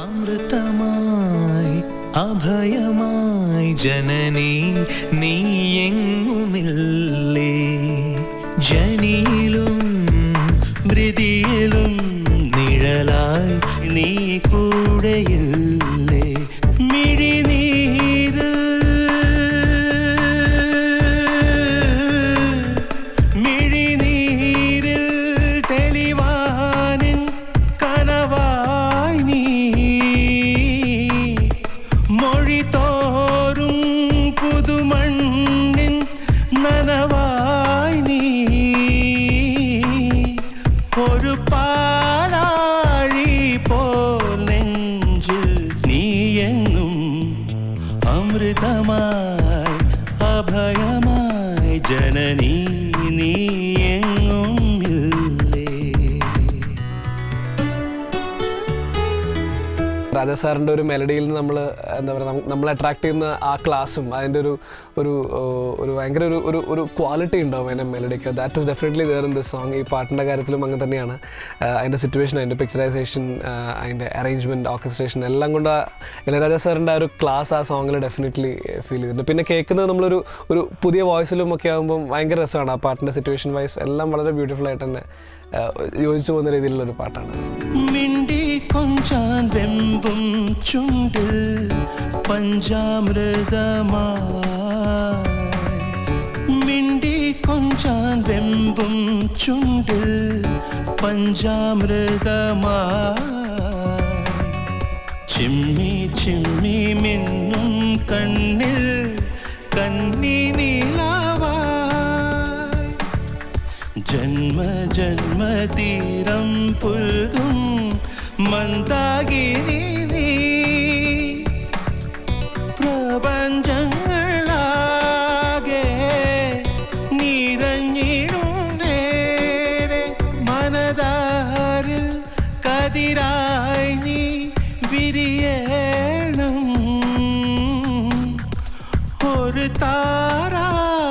അമൃതമായി അഭയമായി ജനനീ നീ എങ്ങുമില്ലേ ജനിയിലും മൃതിയിലും നിഴലായി നീ കൂടെയില്ലേ മിഴിനീരിൽ തെളിവാനിൻ കനവായി നീ മൊഴി തോറും പുതുമണ്ണിൻ നനവായി നീ ഒരു പാലാഴി പോൽ നെഞ്ചിൽ നീ എങ്ങും അമൃതമായി അഭയമായി ജനനീ നീ എങ്ങും ഇല്ലേ. രാജാ സാറിൻ്റെ ഒരു മെലഡിയിൽ നിന്ന് നമ്മൾ എന്താ പറയുക നമ്മളെ അട്രാക്ട് ചെയ്യുന്ന ആ ക്ലാസ്സും അതിൻ്റെ ഒരു ഭയങ്കര ഒരു ക്വാളിറ്റി ഉണ്ടാവും അതിൻ്റെ മെലഡിക്ക്. That is definitely there in this song. ഈ പാട്ടിൻ്റെ കാര്യത്തിലും അങ്ങനെ തന്നെയാണ്. അതിൻ്റെ സിറ്റുവേഷൻ, അതിൻ്റെ പിക്ചറൈസേഷൻ, അതിൻ്റെ അറേഞ്ച്മെൻറ്റ്, ഓർക്കസ്ട്രേഷൻ എല്ലാം കൊണ്ട് ഇളയരാജ സാറിൻ്റെ ആ ഒരു ക്ലാസ് ആ സോങ്ങിൽ ഡെഫിനറ്റ്ലി ഫീൽ ചെയ്തിട്ടുണ്ട്. പിന്നെ കേൾക്കുന്നത് നമ്മളൊരു പുതിയ വോയിസിലും ഒക്കെ ആകുമ്പം ഭയങ്കര രസമാണ്. ആ പാട്ടിൻ്റെ സിറ്റുവേഷൻ വൈസ് എല്ലാം വളരെ ബ്യൂട്ടിഫുൾ ആയിട്ട് തന്നെ യോജിച്ചു പോകുന്ന രീതിയിലുള്ളൊരു പാട്ടാണ്. കൊഞ്ചാൻ വെമ്പും ചുണ്ട് പഞ്ചാമൃതമായി മിണ്ടി കൊഞ്ചാൻ വെമ്പും ചുണ്ട് പഞ്ചാമൃതമായി ചിമ്മി ചിമ്മി മിന്നും കണ്ണിൽ കന്നി നീലാവായി ജന്മ ജന്മതീരം പുൽകും മന്ദാകിനി നീ പ്രപഞ്ചങ്ങളാകെ നിറഞ്ഞിടും നേരെ മനതാരിൽ കതിരായി നീ വിരിയണം ഒരു താരാട്ടായൻ